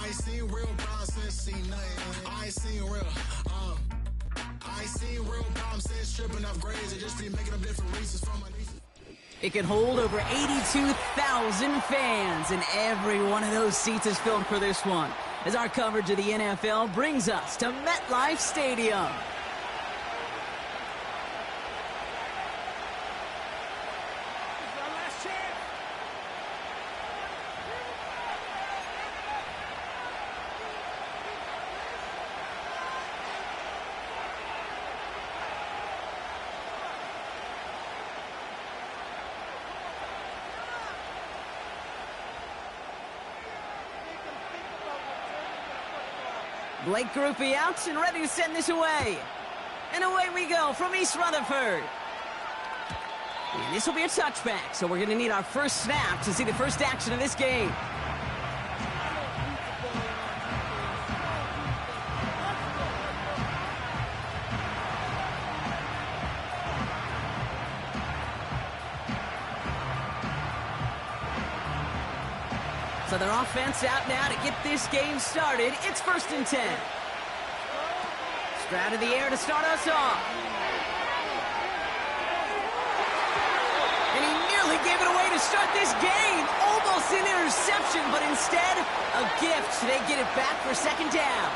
ain't seen real problems since seen nothing. I ain't seen real, I ain't seen real problems since tripping off grades. It just be making up different reasons for my nieces. It can hold over 82,000 fans, and every one of those seats is filled for this one, as our coverage of the NFL brings us to MetLife Stadium. Blake Grupe out and ready to send this away. And away we go from East Rutherford. And this will be a touchback, so we're going to need our first snap to see the first action of this game. So their offense out now to get this game started. It's 1st and 10. Stroud in the air to start us off. And he nearly gave it away to start this game. Almost an interception, but instead, a gift. They get it back for 2nd down.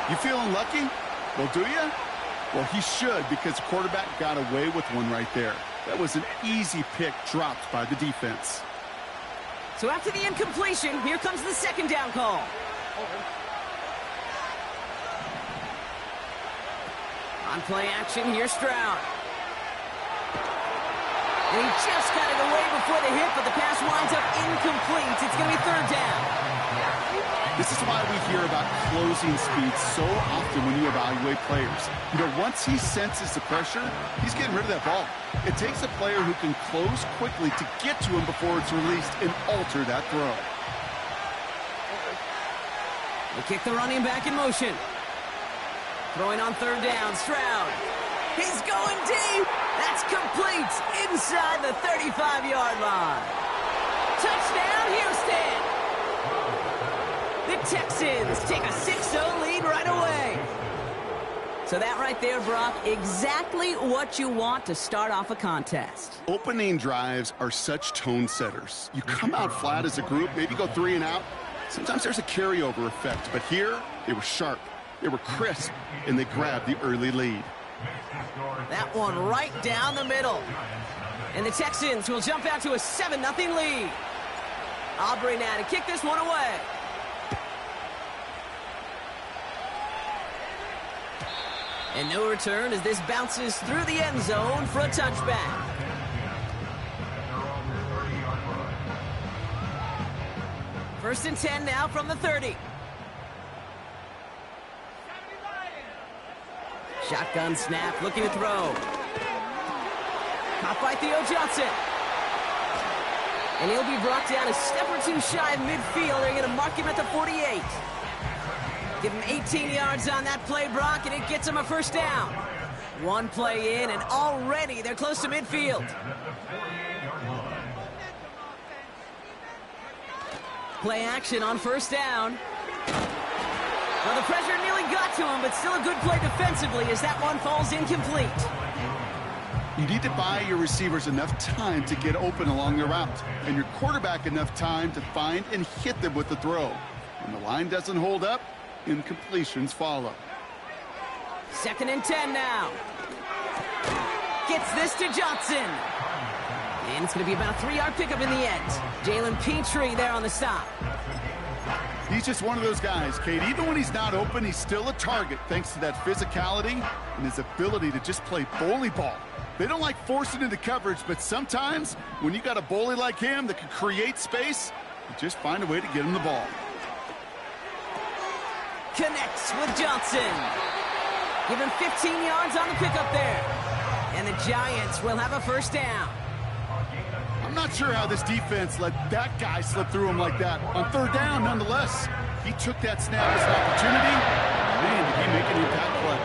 You feeling lucky? Well, do you? Well, he should, because the quarterback got away with one right there. That was an easy pick dropped by the defense. So after the incompletion, here comes the 2nd down call. On play action, here's Stroud. And he just got it away before the hit, but the pass winds up incomplete. It's going to be 3rd down. This is why we hear about closing speed so often when you evaluate players. You know, once he senses the pressure, he's getting rid of that ball. It takes a player who can close quickly to get to him before it's released and alter that throw. They kick the running back in motion. Throwing on 3rd down, Stroud. He's going deep. That's complete inside the 35-yard line. Touchdown, Houston. The Texans take a 6-0 lead right away. So that right there, Brock, exactly what you want to start off a contest. Opening drives are such tone setters. You come out flat as a group, maybe go 3 and out. Sometimes there's a carryover effect, but here they were sharp, they were crisp, and they grabbed the early lead. That one right down the middle. And the Texans will jump out to a 7-0 lead. Aubrey now to kick this one away. And no return as this bounces through the end zone for a touchback. First and 10 now from the 30. Shotgun snap, looking to throw. Caught by Theo Johnson. And he'll be brought down a step or two shy of midfield. They're going to mark him at the 48. Give him 18 yards on that play, Brock, and it gets him a 1st down. One play in, and already they're close to midfield. Play action on 1st down. Well, the pressure nearly got to him, but still a good play defensively as that one falls incomplete. You need to buy your receivers enough time to get open along the route, and your quarterback enough time to find and hit them with the throw. When the line doesn't hold up, incompletions follow. 2nd and 10 now. Gets this to Johnson. And it's going to be about a 3-yard pickup in the end. Jalen Petrie there on the stop. He's just one of those guys, Kate. Even when he's not open, he's still a target thanks to that physicality and his ability to just play bully ball. They don't like forcing into coverage, but sometimes when you got a bully like him that can create space, you just find a way to get him the ball. Connects with Johnson. Give him 15 yards on the pickup there. And the Giants will have a 1st down. I'm not sure how this defense let that guy slip through him like that. On 3rd down, nonetheless, he took that snap as an opportunity. Man, did he make an impact play.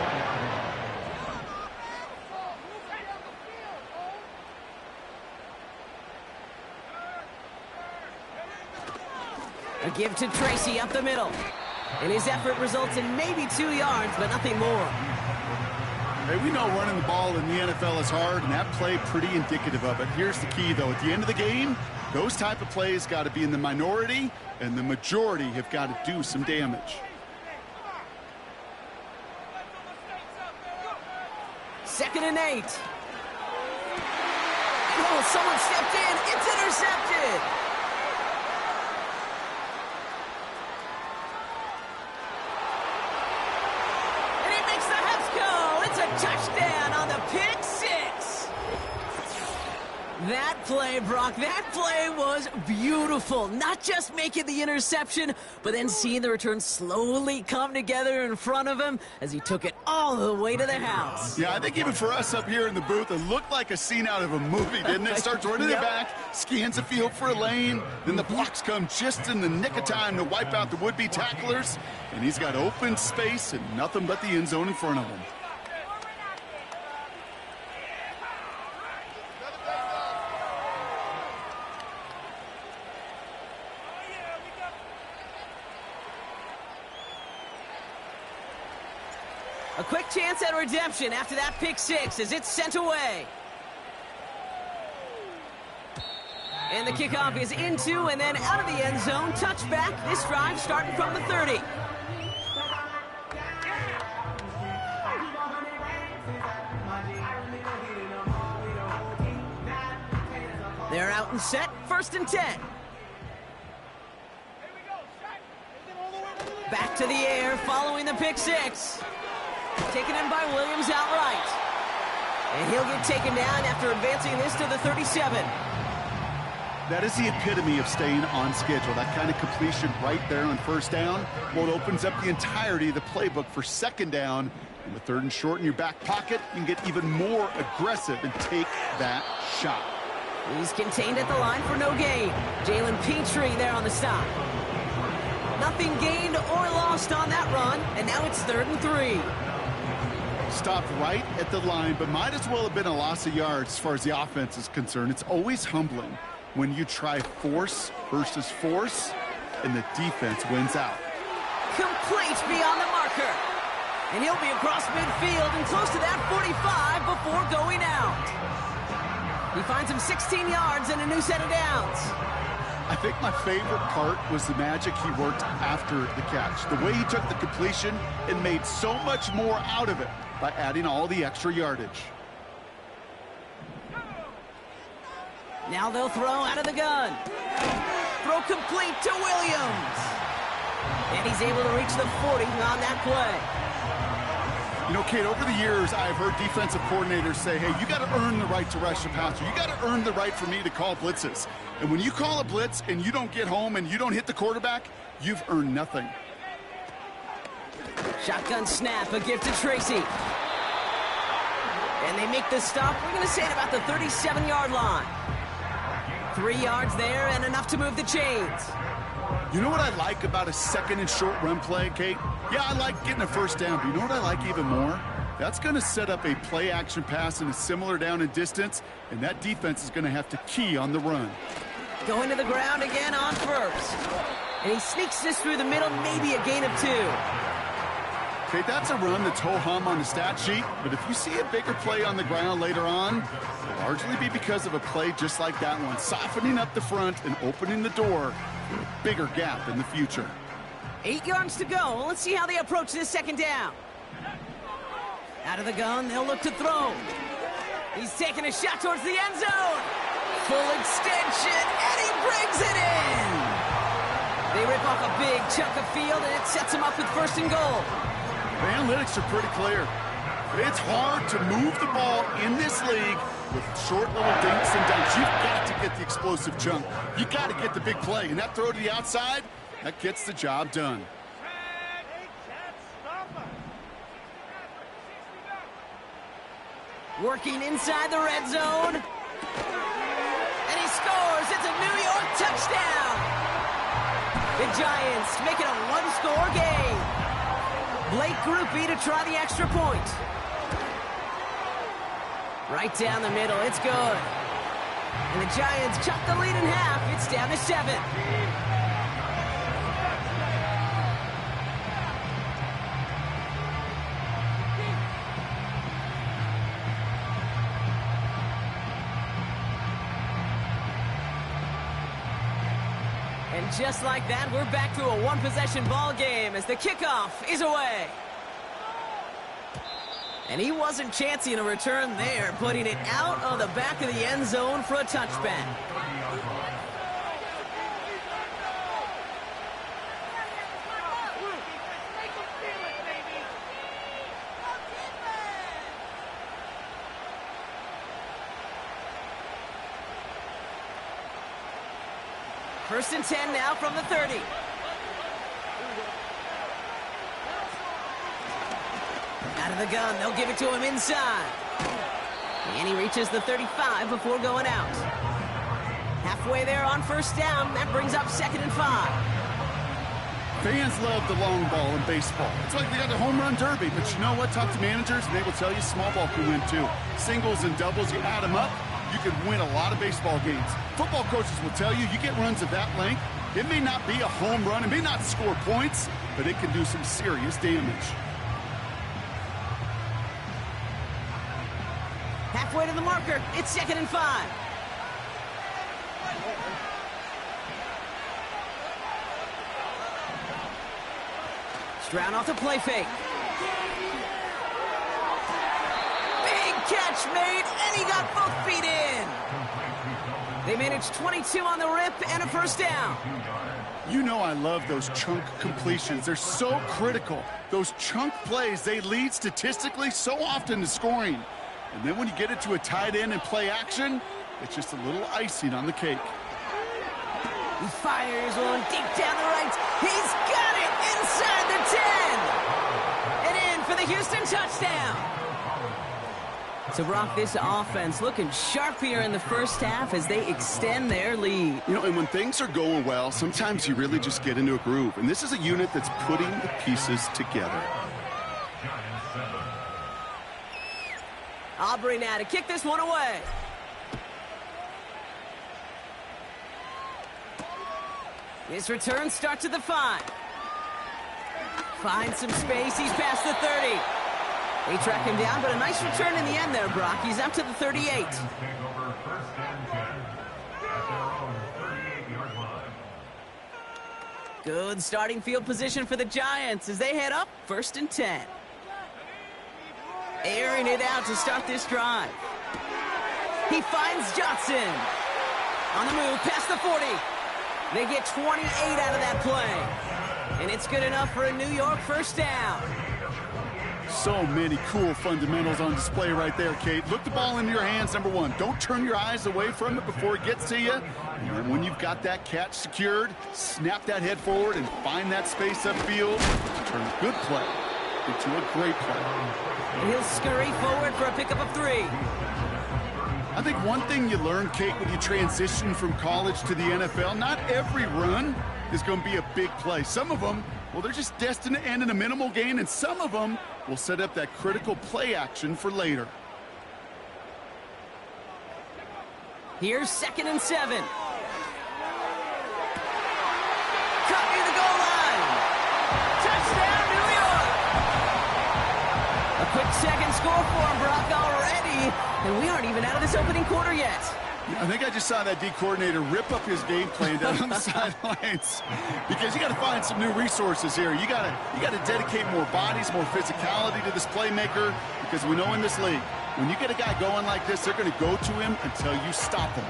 A give to Tracy up the middle. And his effort results in maybe 2 yards, but nothing more. Hey, we know running the ball in the NFL is hard, and that play pretty indicative of it. Here's the key, though. At the end of the game, those type of plays got to be in the minority, and the majority have got to do some damage. 2nd and 8. Oh, someone stepped in. It's intercepted. And he makes the Hups go. It's a touchdown on the pick six. That play, Brock, that play was beautiful. Not just making the interception, but then seeing the return slowly come together in front of him as he took it all the way to the house. Yeah, I think even for us up here in the booth, it looked like a scene out of a movie, didn't it? Starts running it back, scans the field for a lane, then the blocks come just in the nick of time to wipe out the would-be tacklers, and he's got open space and nothing but the end zone in front of him. A quick chance at redemption after that pick six as it's sent away. And the kickoff is into and then out of the end zone. Touchback. This drive starting from the 30. They're out and set. 1st and 10. Back to the air following the pick six. Taken in by Williams outright. And he'll get taken down after advancing this to the 37. That is the epitome of staying on schedule. That kind of completion right there on 1st down. Well, it opens up the entirety of the playbook for 2nd down. And with 3rd and short in your back pocket, you can get even more aggressive and take that shot. He's contained at the line for no gain. Jalen Petrie there on the stop. Nothing gained or lost on that run. And now it's 3rd and 3. Stopped right at the line, but might as well have been a loss of yards as far as the offense is concerned. It's always humbling when you try force versus force, and the defense wins out. Complete beyond the marker. And he'll be across midfield and close to that 45 before going out. He finds him 16 yards and a new set of downs. I think my favorite part was the magic he worked after the catch. The way he took the completion and made so much more out of it by adding all the extra yardage. Now they'll throw out of the gun. Throw complete to Williams. And he's able to reach the 40 on that play. You know, Kate, over the years, I've heard defensive coordinators say, hey, you got to earn the right to rush the passer. You got to earn the right for me to call blitzes. And when you call a blitz and you don't get home and you don't hit the quarterback, you've earned nothing. Shotgun snap, a give to Tracy. And they make the stop, we're going to say at about the 37-yard line. 3 yards there and enough to move the chains. You know what I like about a 2nd and short run play, Kate? Yeah, I like getting a 1st down, but you know what I like even more? That's going to set up a play-action pass in a similar down and distance, and that defense is going to have to key on the run. Going to the ground again on 1st. And he sneaks this through the middle, maybe a gain of 2. Okay, that's a run that's ho-hum on the stat sheet, but if you see a bigger play on the ground later on, it'll largely be because of a play just like that one, softening up the front and opening the door for a bigger gap in the future. 8 yards to go. Let's see how they approach this 2nd down. Out of the gun, they'll look to throw. He's taking a shot towards the end zone. Full extension, and he brings it in. They rip off a big chunk of field, and it sets him up with 1st and goal. The analytics are pretty clear. It's hard to move the ball in this league with short little dinks and dunks. You've got to get the explosive chunk. You've got to get the big play. And that throw to the outside, that gets the job done. Working inside the red zone. And he scores. It's a New York touchdown. The Giants make it a one-score game. Blake Grupe to try the extra point. Right down the middle. It's good. And the Giants cut the lead in half. It's down to 7. And just like that, we're back to a one-possession ball game as the kickoff is away. And he wasn't chancing a return there, putting it out of the back of the end zone for a touchback. First and 10 now from the 30. Out of the gun, they'll give it to him inside. And he reaches the 35 before going out. Halfway there on first down, that brings up 2nd and 5. Fans love the long ball in baseball. It's like they got the home run derby, but you know what? Talk to managers, and they will tell you small ball can win too. Singles and doubles, you add them up, you can win a lot of baseball games. Football coaches will tell you, you get runs of that length, it may not be a home run, it may not score points, but it can do some serious damage. Halfway to the marker, it's 2nd and 5. Stroud off the play fake. Big catch made, and he got both feet in. They managed 22 on the rip and a first down. You know I love those chunk completions. They're so critical. Those chunk plays, they lead statistically so often to scoring. And then when you get it to a tight end and play action, it's just a little icing on the cake. He fires one deep down the right. He's got it inside the 10. And in for the Houston touchdown. So, Brock, this offense looking sharp here in the first half as they extend their lead. You know, and when things are going well, sometimes you really just get into a groove. And this is a unit that's putting the pieces together. Aubrey now to kick this one away. His return starts at the 5. Finds some space. He's past the 30. They track him down, but a nice return in the end there, Brock. He's up to the 38. Good starting field position for the Giants as they head up 1st and 10. Airing it out to start this drive. He finds Johnson. On the move, past the 40. They get 28 out of that play. And it's good enough for a New York first down. So many cool fundamentals on display right there, Kate. Look the ball into your hands, number one. Don't turn your eyes away from it before it gets to you. And then when you've got that catch secured, snap that head forward and find that space upfield. Turn a good play into a great play. And he'll scurry forward for a pickup of 3. I think one thing you learn, Kate, when you transition from college to the NFL, not every run is going to be a big play. Some of them, well, they're just destined to end in a minimal gain, and some of them will set up that critical play action for later. Here's 2nd and 7. Cut near the goal line. Touchdown, New York. A quick second score for him, Brock, already. And we aren't even out of this opening quarter yet. I think I just saw that D coordinator rip up his game plan down on the sidelines because you got to find some new resources here. You got to dedicate more bodies, more physicality to this playmaker because we know in this league, when you get a guy going like this, they're going to go to him until you stop him.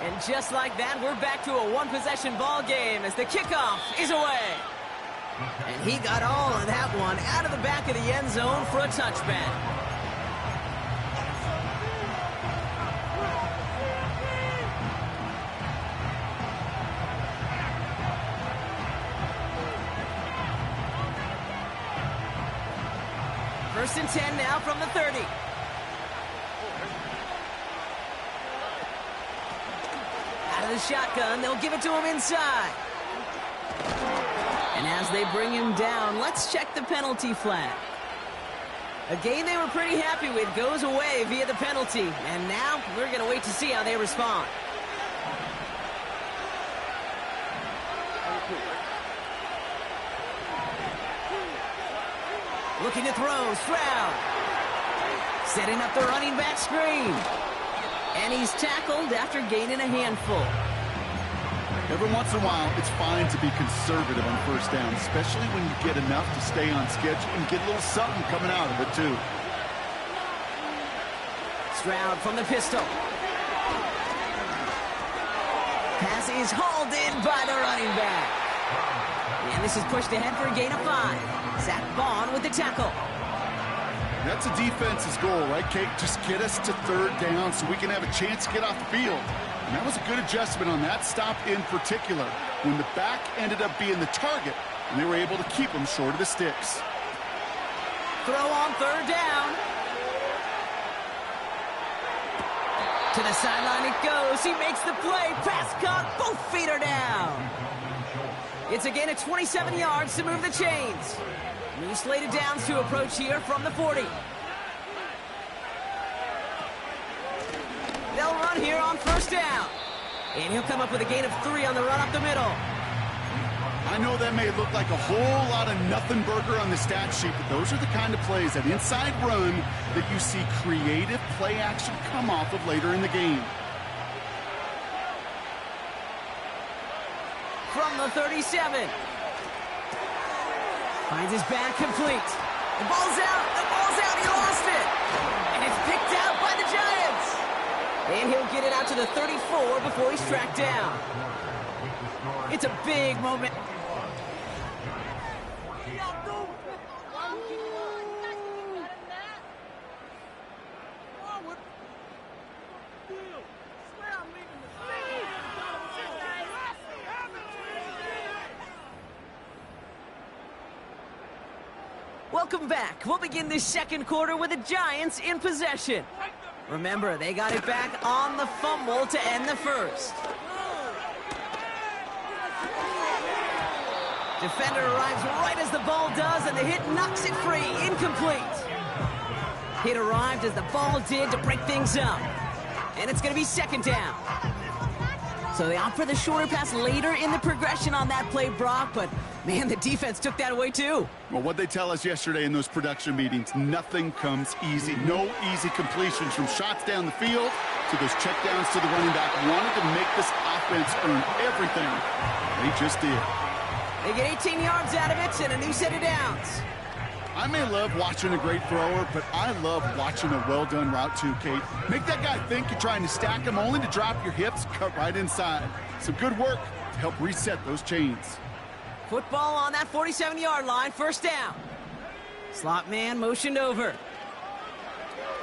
And just like that, we're back to a one-possession ball game as the kickoff is away. And he got all of that one out of the back of the end zone for a touchback. First and 10 now from the 30. Out of the shotgun, they'll give it to him inside. And as they bring him down, let's check the penalty flag. A game they were pretty happy with goes away via the penalty. And now we're going to wait to see how they respond. Looking to throw, Stroud. Setting up the running back screen. And he's tackled after gaining a handful. Every once in a while, it's fine to be conservative on first down, especially when you get enough to stay on schedule and get a little something coming out of it, too. Stroud from the pistol. Pass is hauled in by the running back. And this is pushed ahead for a gain of 5. Zach Bond with the tackle. That's a defense's goal, right, Kate? Just get us to third down so we can have a chance to get off the field. And that was a good adjustment on that stop in particular, when the back ended up being the target, and they were able to keep him short of the sticks. Throw on third down. To the sideline it goes. He makes the play. Pass caught. Both feet are down. It's a gain of 27 yards to move the chains. New slated downs to approach here from the 40. They'll run here on first down. And he'll come up with a gain of 3 on the run up the middle. I know that may look like a whole lot of nothing burger on the stat sheet, but those are the kind of plays, that inside run, that you see creative play action come off of later in the game. From the 37. Finds his back complete. The ball's out. The ball's out. He lost it. And it's picked out by the Giants. And he'll get it out to the 34 before he's tracked down. It's a big moment. Welcome back. We'll begin this second quarter with the Giants in possession. Remember, they got it back on the fumble to end the first. Defender arrives right as the ball does, and the hit knocks it free. Incomplete. Hit arrived as the ball did to break things up. And it's going to be second down. So they opt for the shorter pass later in the progression on that play, Brock, but man, the defense took that away too. Well, what they tell us yesterday in those production meetings, nothing comes easy. No easy completions, from shots down the field to those checkdowns to the running back. Wanted to make this offense earn everything. They just did. They get 18 yards out of it and a new set of downs. I may love watching a great thrower, but I love watching a well-done route too, Kate. Make that guy think you're trying to stack him, only to drop your hips, cut right inside. Some good work to help reset those chains. Football on that 47-yard line, first down. Slot man motioned over.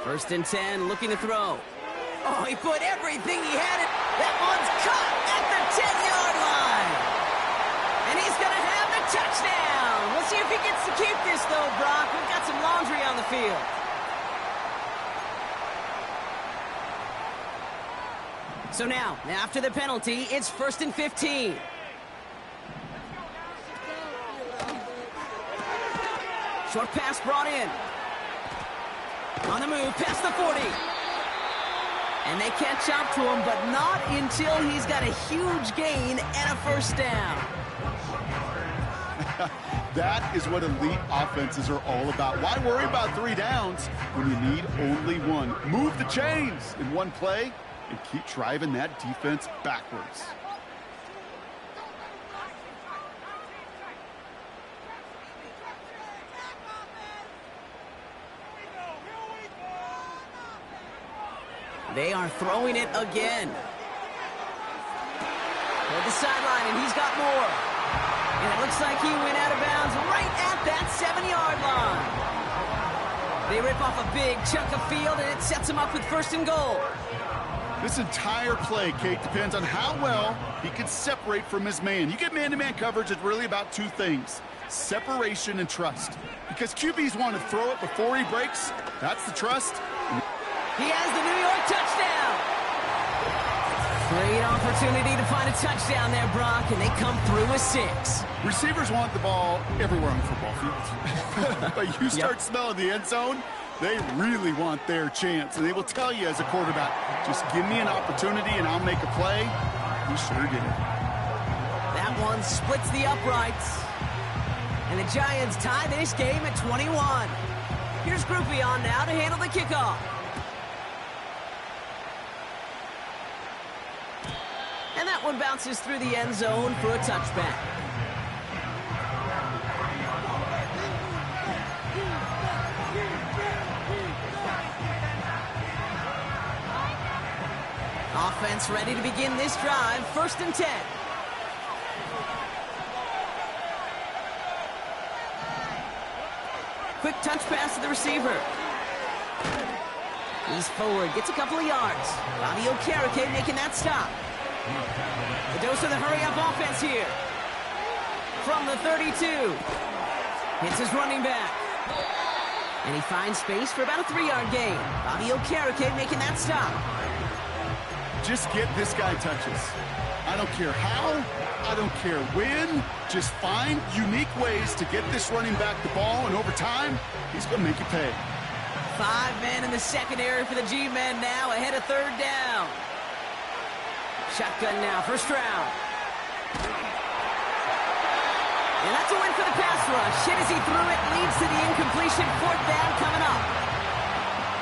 First and 10, looking to throw. Oh, he put everything he had in. That one's caught at the 10-yard line. And he's going to have the touchdown. We'll see if he gets to keep this, though, Brock. We've got some laundry on the field. So now, after the penalty, it's first and 15. Short pass brought in. On the move, past the 40. And they catch up to him, but not until he's got a huge gain and a first down. That is what elite offenses are all about. Why worry about 3 downs when you need only 1? Move the chains in one play and keep driving that defense backwards. They are throwing it again. Toward the sideline, and he's got more. And it looks like he went out of bounds right at that 7-yard line. They rip off a big chunk of field, and it sets him up with first and goal. This entire play, Kate, depends on how well he can separate from his man. You get man-to-man coverage, it's really about 2 things: separation and trust. Because QBs want to throw it before he breaks. That's the trust. He has the New York touchdown. Great opportunity to find a touchdown there, Brock, and they come through with 6. Receivers want the ball everywhere on the football field. But you start smelling the end zone, they really want their chance. And they will tell you as a quarterback, just give me an opportunity and I'll make a play. He sure did. That one splits the uprights. And the Giants tie this game at 21. Here's Groupie on now to handle the kickoff. And And that one bounces through the end zone for a touchback. Offense ready to begin this drive. 1st and 10. Quick touch pass to the receiver. He's forward, gets a couple of yards. Bobby Okereke making that stop. The dose of the hurry-up offense here. From the 32. Hits his running back. And he finds space for about a 3-yard gain. Bobby Okereke making that stop. Just get this guy touches. I don't care how, I don't care when. Just find unique ways to get this running back the ball, and over time, he's going to make you pay. 5 men in the secondary for the G-men now, ahead of 3rd down. Shotgun now, 1st round. And that's a win for the pass rush. Hit as he threw it, leads to the incompletion. 4th down coming up.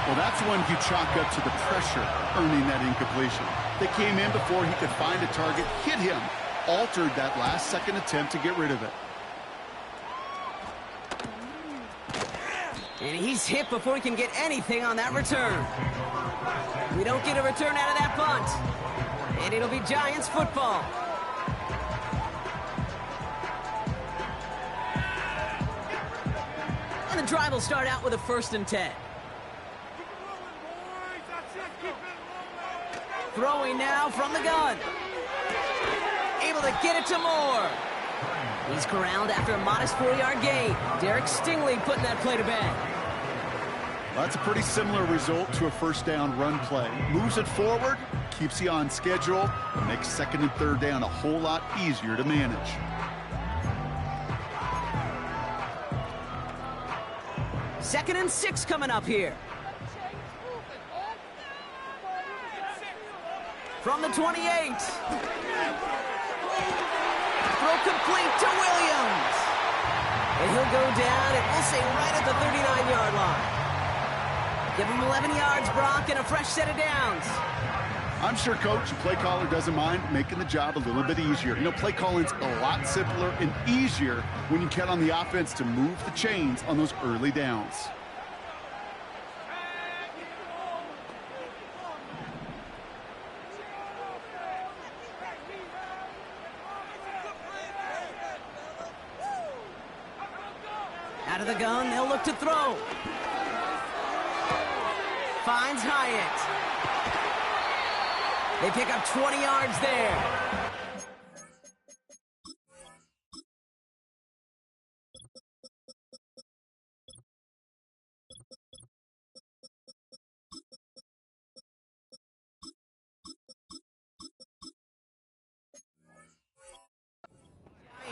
Well, that's one you chalk up to the pressure earning that incompletion. They came in before he could find a target, hit him, altered that last-second attempt to get rid of it. And he's hit before he can get anything on that return. We don't get a return out of that punt. And it'll be Giants football. And the drive will start out with a 1st and 10. Throwing now from the gun. Able to get it to Moore. He's corralled after a modest 4-yard gain. Derek Stingley putting that play to bed. Well, that's a pretty similar result to a 1st down run play. Moves it forward, keeps you on schedule, and makes 2nd and 3rd down a whole lot easier to manage. Second and 6 coming up here. From the 28. Throw complete to Williams. And he'll go down, and we'll say right at the 39-yard line. Give him 11 yards, Brock, and a fresh set of downs. I'm sure coach and play caller doesn't mind making the job a little bit easier. You know, play calling's a lot simpler and easier when you count on the offense to move the chains on those early downs. Out of the gun, they'll look to throw. Finds Hyatt. They pick up 20 yards there.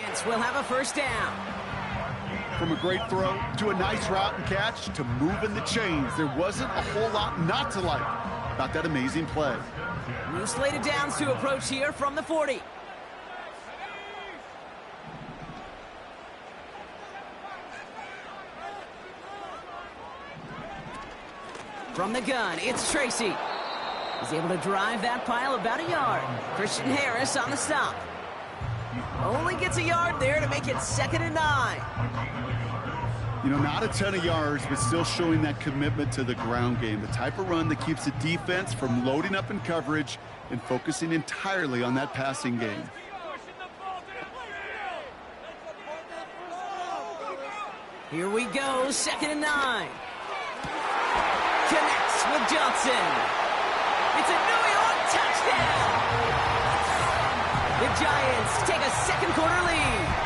Giants will have a 1st down. From a great throw to a nice route and catch to moving the chains, there wasn't a whole lot not to like about that amazing play. New slated downs to approach here from the 40. From the gun, it's Tracy. He's able to drive that pile about a yard. Christian Harris on the stop. Only gets a yard there to make it 2nd and 9. You know, not a ton of yards, but still showing that commitment to the ground game. The type of run that keeps the defense from loading up in coverage and focusing entirely on that passing game. Here we go, 2nd and 9. Connects with Johnson. It's a New York touchdown. The Giants take a 2nd quarter lead.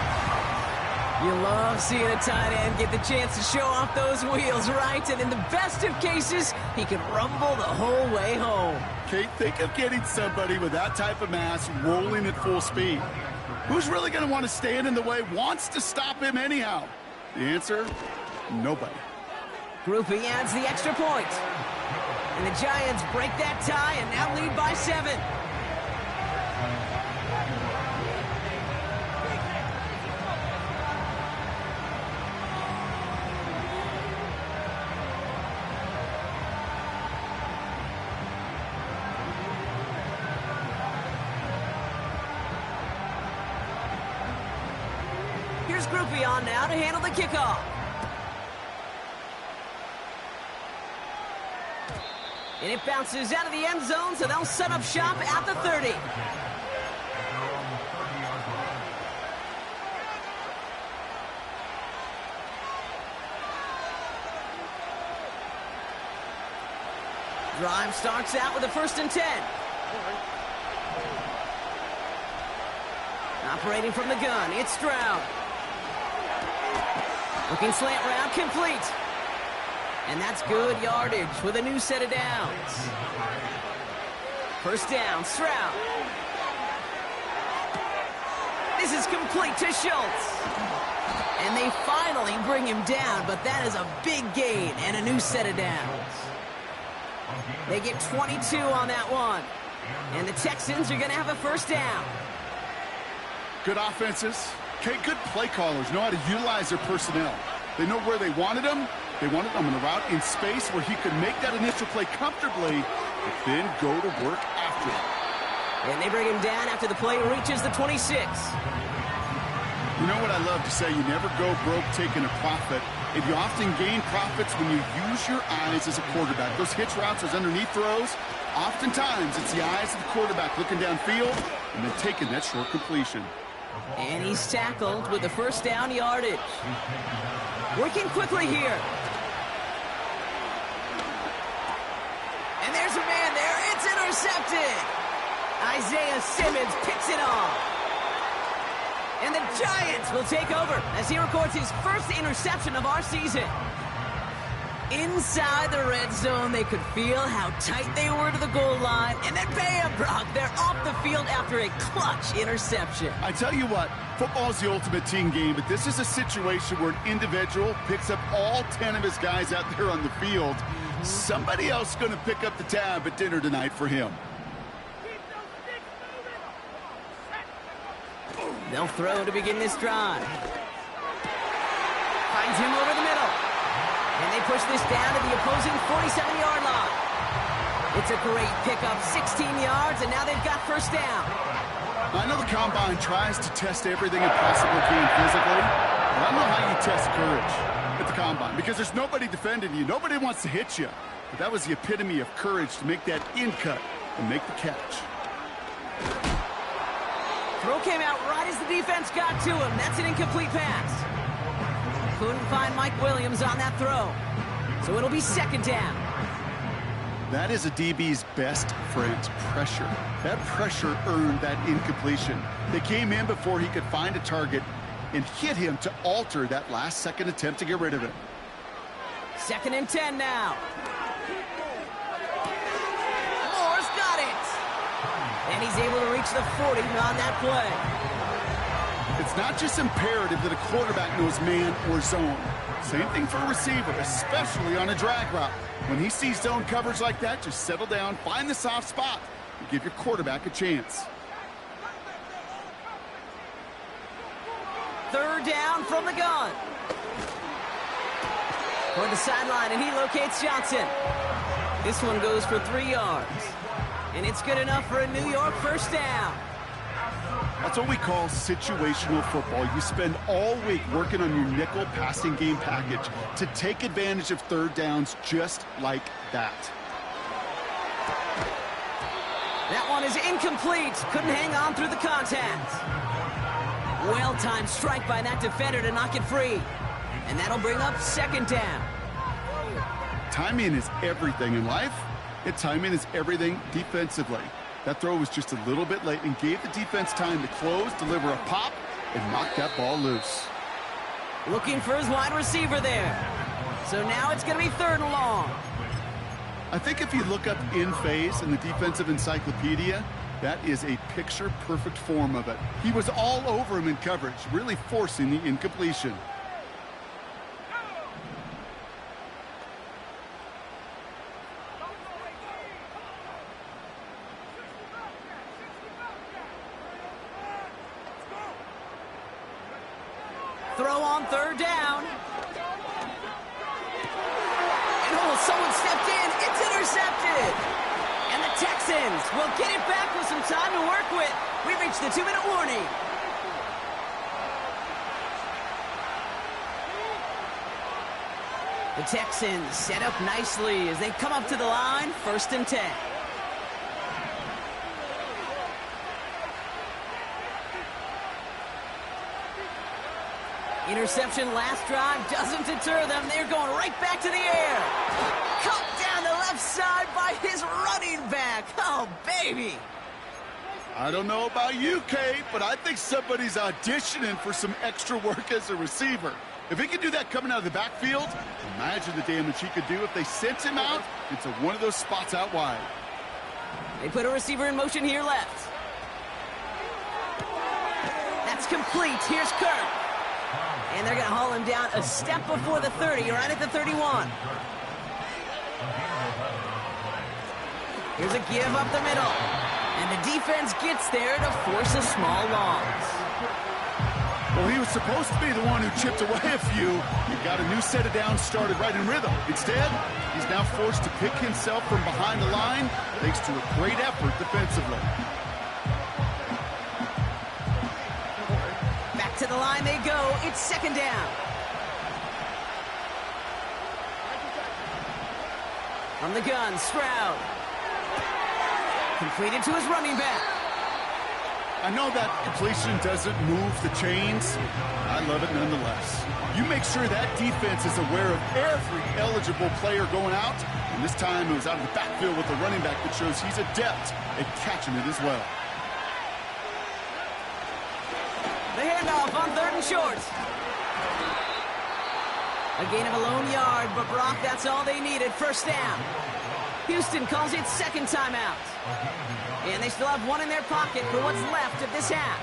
You love seeing a tight end get the chance to show off those wheels, right? And in the best of cases, he can rumble the whole way home. Kate, think of getting somebody with that type of mass rolling at full speed. Who's really going to want to stand in the way, wants to stop him anyhow? The answer, nobody. Groupie adds the extra point. And the Giants break that tie and now lead by 7. groupie on now to handle the kickoff. And it bounces out of the end zone, so they'll set up shop at the 30. Drive starts out with a 1st and 10. Operating from the gun, it's Stroud. Looking slant route, complete. And that's good yardage with a new set of downs. 1st down, Stroud. This is complete to Schultz. And they finally bring him down, but that is a big gain and a new set of downs. They get 22 on that one. And the Texans are going to have a 1st down. Good offenses. Okay, good play callers know how to utilize their personnel. They know where they wanted them. They wanted them on a route in space where he could make that initial play comfortably, but then go to work after it. And they bring him down after the play reaches the 26. You know what I love to say? You never go broke taking a profit. And you often gain profits when you use your eyes as a quarterback. Those hitch routes, those underneath throws, oftentimes it's the eyes of the quarterback looking downfield and then taking that short completion. And he's tackled with the 1st down yardage. Working quickly here. And there's a man there. It's intercepted. Isaiah Simmons picks it off. And the Giants will take over as he records his 1st interception of our season. Inside the red zone, they could feel how tight they were to the goal line. And then bam, Brock, they're off the field after a clutch interception. I tell you what, football is the ultimate team game, but this is a situation where an individual picks up all 10 of his guys out there on the field. Somebody else is going to pick up the tab at dinner tonight for him. They'll throw to begin this drive. Finds him over the middle. And they push this down to the opposing 47-yard line. It's a great pickup, 16 yards, and now they've got 1st down. I know the Combine tries to test everything it possibly can physically, but I don't know how you test courage at the Combine, because there's nobody defending you. Nobody wants to hit you. But that was the epitome of courage to make that in cut and make the catch. Throw came out right as the defense got to him. That's an incomplete pass. Couldn't find Mike Williams on that throw. So it'll be 2nd down. That is a DB's best friend, pressure. That pressure earned that incompletion. They came in before he could find a target and hit him to alter that last-second attempt to get rid of it. 2nd and 10 now. Moore's got it. And he's able to reach the 40 on that play. It's not just imperative that a quarterback knows man or zone. Same thing for a receiver, especially on a drag route. When he sees zone coverage like that, just settle down, find the soft spot, and give your quarterback a chance. 3rd down from the gun. Toward the sideline, and he locates Johnson. This one goes for 3 yards. And it's good enough for a New York 1st down. That's what we call situational football. You spend all week working on your nickel passing game package to take advantage of 3rd downs just like that. That one is incomplete. Couldn't hang on through the contact. Well-timed strike by that defender to knock it free. And that'll bring up 2nd down. Timing is everything in life. And timing is everything defensively. That throw was just a little bit late and gave the defense time to close, deliver a pop, and knock that ball loose. Looking for his wide receiver there. So now it's going to be 3rd and long. I think if you look up in phase in the defensive encyclopedia, that is a picture-perfect form of it. He was all over him in coverage, really forcing the incompletion. Throw on 3rd down. And oh, someone stepped in. It's intercepted. And the Texans will get it back with some time to work with. We've reached the 2-minute warning. The Texans set up nicely as they come up to the line, 1st and 10. Interception last drive doesn't deter them. They're going right back to the air. Cut down the left side by his running back. Oh, baby. I don't know about you, Kate, but I think somebody's auditioning for some extra work as a receiver. If he can do that coming out of the backfield, imagine the damage he could do if they sent him out into one of those spots out wide. They put a receiver in motion here left. That's complete. Here's Kirk. And they're going to haul him down a step before the 30, right at the 31. Here's a give up the middle. And the defense gets there to force a small loss. Well, he was supposed to be the one who chipped away a few. He got a new set of downs started right in rhythm. Instead, he's now forced to pick himself from behind the line thanks to a great effort defensively. Back to the line they go. It's 2nd down. From the gun, Stroud. Completed to his running back. I know that completion doesn't move the chains. I love it nonetheless. You make sure that defense is aware of every eligible player going out. And this time it was out of the backfield with the running back that shows he's adept at catching it as well. The handoff on 3rd and short. A gain of a lone yard, but Brock, that's all they needed. 1st down. Houston calls it 2nd timeout. And they still have one in their pocket for what's left of this half.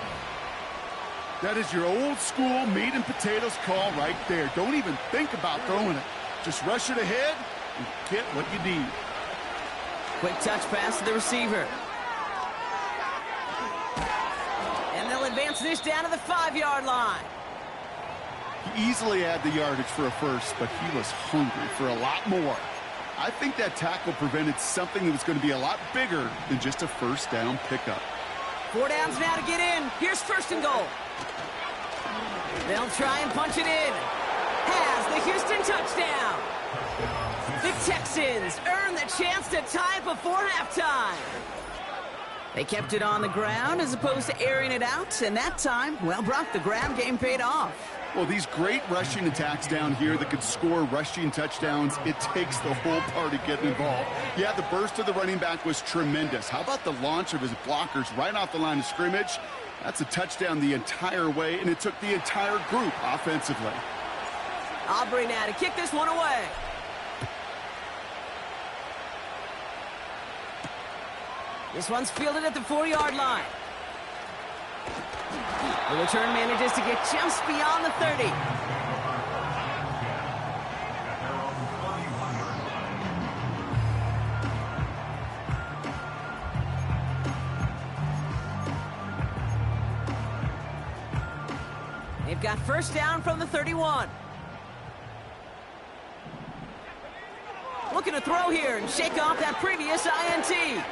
That is your old school meat and potatoes call right there. Don't even think about throwing it. Just rush it ahead and get what you need. Quick touch pass to the receiver. And they'll advance this down to the 5-yard line. He easily had the yardage for a first, but he was hungry for a lot more. I think that tackle prevented something that was going to be a lot bigger than just a 1st down pickup. 4 downs now to get in. Here's 1st and goal. They'll try and punch it in. Has the Houston touchdown. The Texans earn the chance to tie it before halftime. They kept it on the ground as opposed to airing it out, and that time, well, Brock, the ground game paid off. Well, these great rushing attacks down here that could score rushing touchdowns, it takes the whole party getting involved. Yeah, the burst of the running back was tremendous. How about the launch of his blockers right off the line of scrimmage? That's a touchdown the entire way, and it took the entire group offensively. Aubrey now to kick this one away. This one's fielded at the 4-yard line. The return manages to get just beyond the 30. They've got 1st down from the 31. Looking to throw here and shake off that previous INT.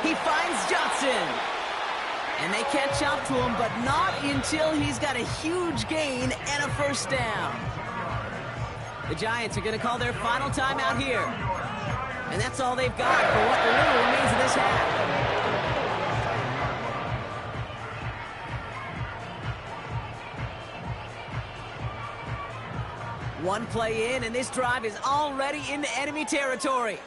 He finds Johnson. And they catch up to him, but not until he's got a huge gain and a 1st down. The Giants are going to call their final timeout here. And that's all they've got for what little remains of this half. One play in, and this drive is already into enemy territory.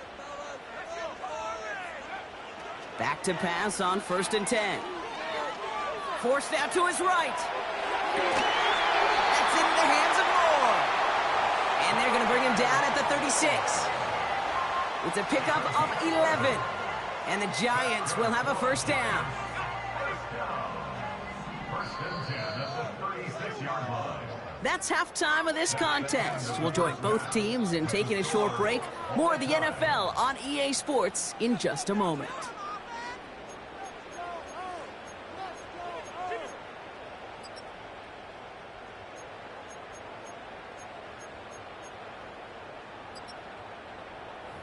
Back to pass on 1st and 10. Forced out to his right. That's into the hands of Moore. And they're going to bring him down at the 36. It's a pickup of 11. And the Giants will have a 1st down. That's halftime of this contest. We'll join both teams in taking a short break. More of the NFL on EA Sports in just a moment.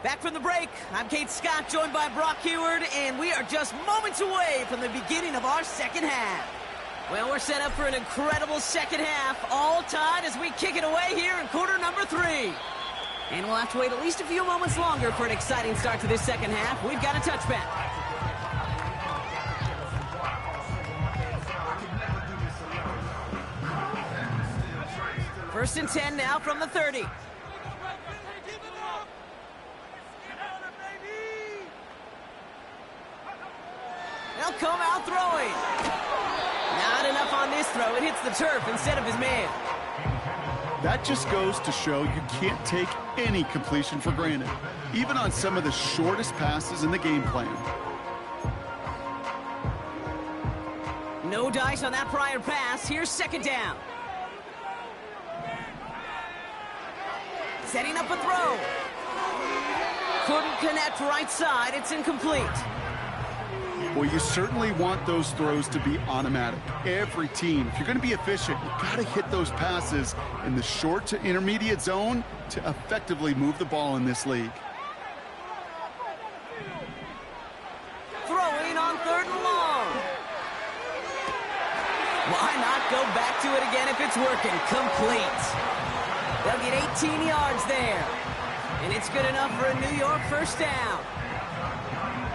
Back from the break, I'm Kate Scott, joined by Brock Huard, and we are just moments away from the beginning of our 2nd half. Well, we're set up for an incredible 2nd half, all tied as we kick it away here in quarter number 3. And we'll have to wait at least a few moments longer for an exciting start to this second half. We've got a touchback. First and 10 now from the 30. They'll come out throwing. Not enough on this throw. It hits the turf instead of his man. That just goes to show you can't take any completion for granted, even on some of the shortest passes in the game plan. No dice on that prior pass. Here's second down. Setting up a throw. Couldn't connect right side. It's incomplete. Well, you certainly want those throws to be automatic. Every team, if you're going to be efficient, you've got to hit those passes in the short to intermediate zone to effectively move the ball in this league. Throwing on third and long. Why not go back to it again if it's working? Complete. They'll get 18 yards there. And it's good enough for a New York first down.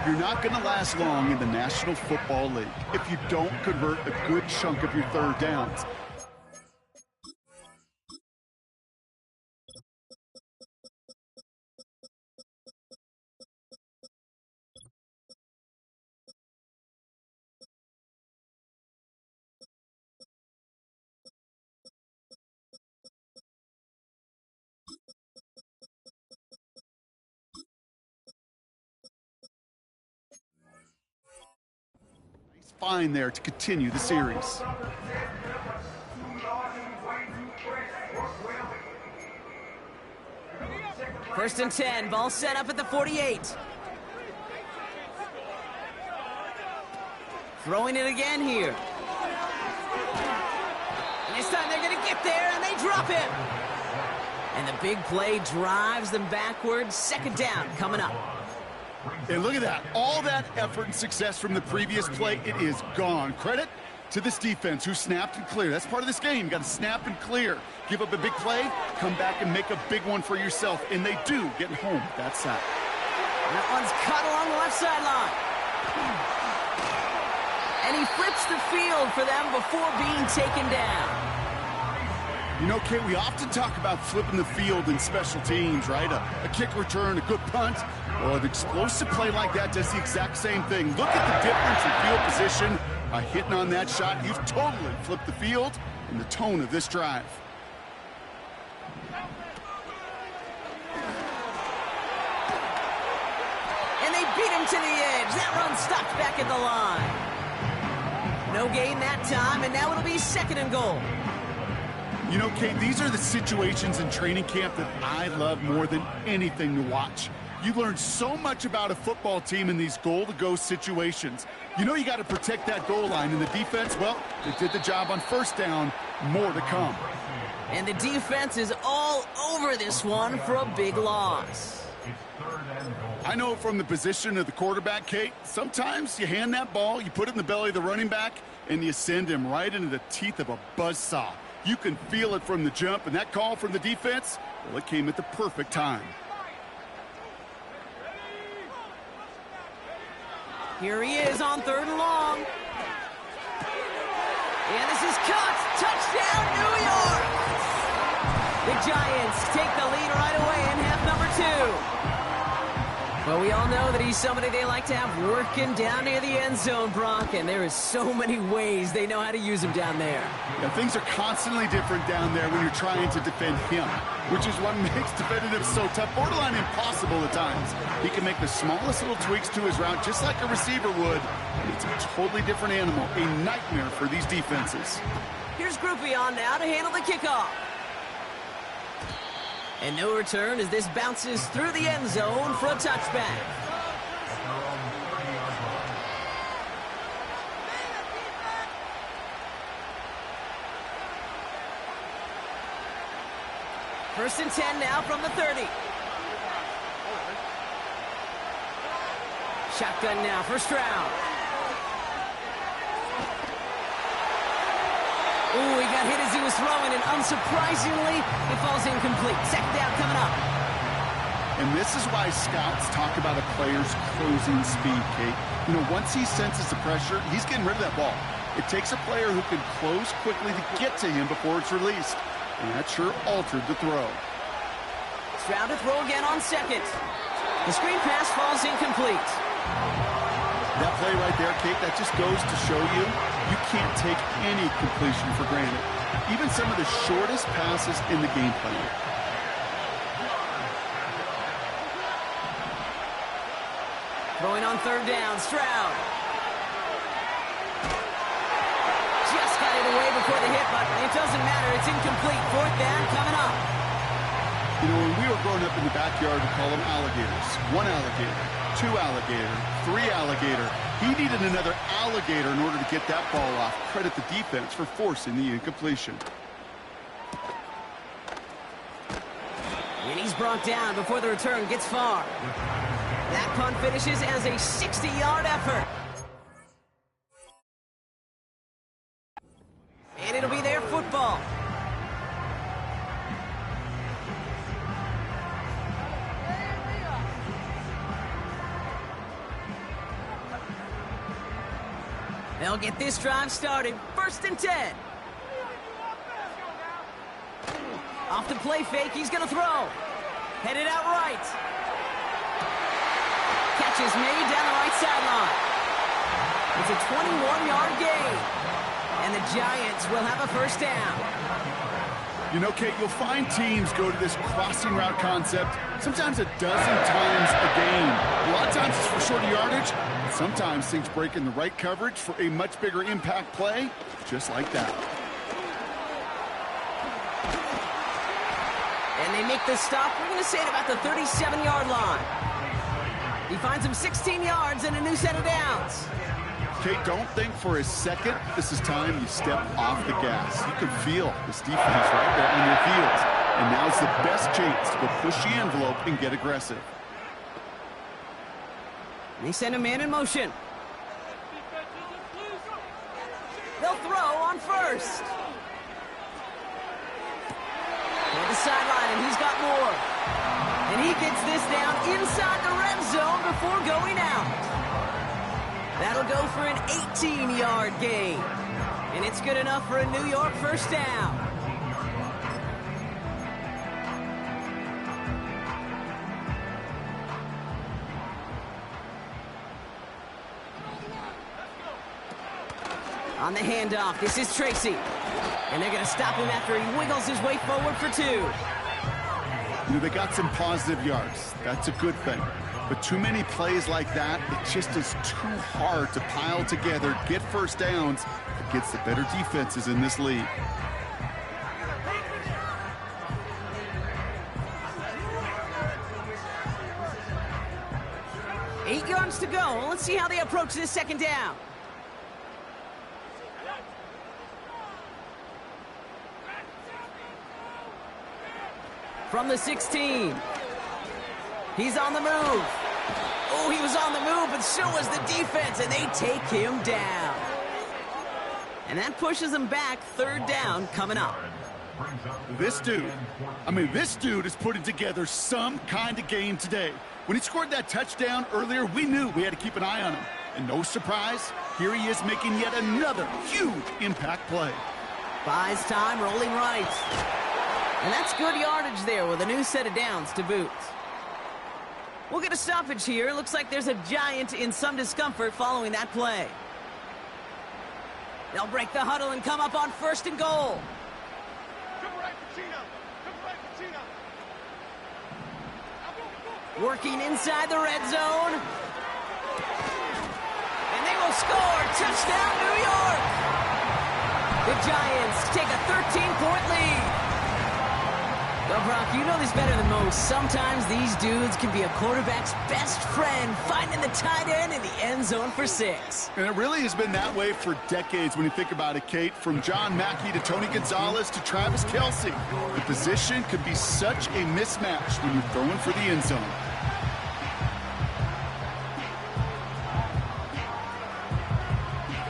You're not going to last long in the National Football League if you don't convert a good chunk of your third downs. Fine there to continue the series. First and 10, ball set up at the 48. Throwing it again here. And this time they're going to get there, and they drop him. And the big play drives them backwards. Second down coming up. And look at that. All that effort and success from the previous play, it is gone. Credit to this defense who snapped and cleared. That's part of this game. You got to snap and clear. Give up a big play, come back and make a big one for yourself. And they do, getting home with that sack. That one's cut along the left sideline. And he flips the field for them before being taken down. You know, Kate, we often talk about flipping the field in special teams, right? A kick return, a good punt. Well, an explosive play like that does the exact same thing. Look at the difference in field position by hitting on that shot. You've totally flipped the field and the tone of this drive. And they beat him to the edge. That run stopped back at the line. No gain that time, and now it'll be second and goal. You know, Kate, these are the situations in training camp that I love more than anything to watch. You learn so much about a football team in these goal-to-go situations. You know you got to protect that goal line, and the defense, well, they did the job on first down. More to come. And the defense is all over this one for a big loss. I know from the position of the quarterback, Kate, sometimes you hand that ball, you put it in the belly of the running back, and you send him right into the teeth of a buzzsaw. You can feel it from the jump, and that call from the defense, well, it came at the perfect time. Here he is on third and long. And this is cut. Touchdown, New York! The Giants take the lead right away in half number 2. Well, we all know that he's somebody they like to have working down near the end zone, Brock, and there is so many ways they know how to use him down there. Yeah, things are constantly different down there when you're trying to defend him, which is what makes defending him so tough, borderline impossible at times. He can make the smallest little tweaks to his route just like a receiver would, and it's a totally different animal, a nightmare for these defenses. Here's Groupion now to handle the kickoff. And no return as this bounces through the end zone for a touchback. First and 10 now from the 30. Shotgun now for Stroud. Ooh, he got hit as he was throwing, and unsurprisingly, it falls incomplete. Second down coming up. And this is why scouts talk about a player's closing speed, Kate. You know, once he senses the pressure, he's getting rid of that ball. It takes a player who can close quickly to get to him before it's released. And that sure altered the throw. Stroud to throw again on second. The screen pass falls incomplete. That play right there, Kate, that just goes to show you can't take any completion for granted. Even some of the shortest passes in the game plan. Throwing on third down, Stroud. Just got it away before the hit button. It doesn't matter. It's incomplete. Fourth down coming up. You know, when we were growing up in the backyard, we call them alligators. One alligator, two alligator, three alligator. He needed another alligator in order to get that ball off. Credit the defense for forcing the incompletion. And he's brought down before the return gets far. That punt finishes as a 60-yard effort. And it'll be their football. They'll get this drive started. 1st and 10. Off the play fake, he's going to throw. Headed out right. Catch is made down the right sideline. It's a 21-yard gain. And the Giants will have a first down. You know, Kate, you'll find teams go to this crossing route concept sometimes a dozen times a game. A lot of times it's for shorter yardage. Sometimes things break in the right coverage for a much bigger impact play, just like that. And they make the stop, we're going to say, at about the 37-yard line. He finds him 16 yards and a new set of downs. Kate, don't think for a second this is time you step off the gas. You can feel this defense right there on your heels. And now's the best chance to go push the envelope and get aggressive. They send a man in motion. They'll throw on first. At the sideline, and he's got more. And he gets this down inside the red zone before going out. That'll go for an 18-yard gain. And it's good enough for a New York first down. On the handoff, this is Tracy. And they're going to stop him after he wiggles his way forward for 2. You know, they got some positive yards. That's a good thing. But too many plays like that, it just is too hard to pile together, get first downs against the better defenses in this league. Eight yards to go. Let's see how they approach this second down. From the 16. He's on the move. Oh, he was on the move, but so was the defense, and they take him down. And that pushes him back. 3rd down coming up. This dude is putting together some kind of game today. When he scored that touchdown earlier, we knew we had to keep an eye on him. And no surprise, here he is making yet another huge impact play. Buys time, rolling right. And that's good yardage there with a new set of downs to boot. We'll get a stoppage here. Looks like there's a Giant in some discomfort following that play. They'll break the huddle and come up on 1st and goal. Working inside the red zone. And they will score. Touchdown, New York. The Giants take a 13-point lead. Well, Brock, you know this better than most. Sometimes these dudes can be a quarterback's best friend, finding the tight end in the end zone for 6. And it really has been that way for decades when you think about it, Kate. From John Mackey to Tony Gonzalez to Travis Kelce. The position could be such a mismatch when you're throwing for the end zone.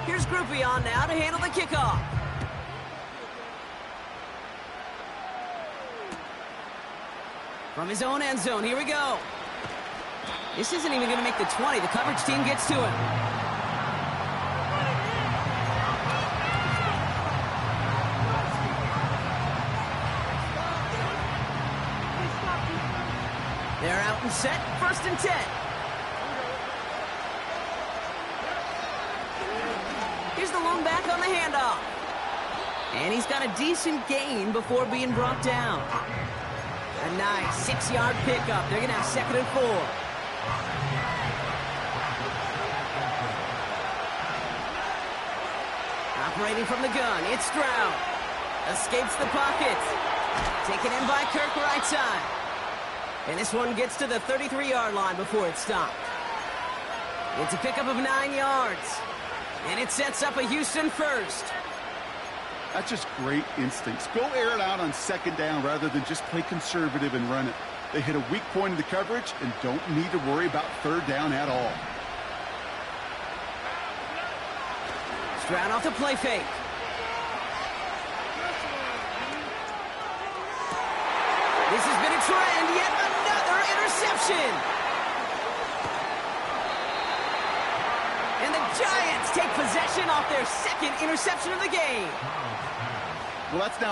Here's Groupie on now to handle the kickoff. From his own end zone, here we go. This isn't even going to make the 20. The coverage team gets to him. They're out and set, 1st and 10. Here's the lone back on the handoff. And he's got a decent gain before being brought down. A nice 6-yard pickup. They're going to have 2nd and 4. Operating from the gun, it's Stroud. Escapes the pocket. Taken in by Kirk right side. And this one gets to the 33-yard line before it's stopped. It's a pickup of 9 yards. And it sets up a Houston first. That's just great instincts. Go air it out on 2nd down rather than just play conservative and run it. They hit a weak point in the coverage and don't need to worry about 3rd down at all. Stroud off the play fake. This has been a trend, yet another interception. And the Giants take possession off their 2nd interception of the game. Well, that's now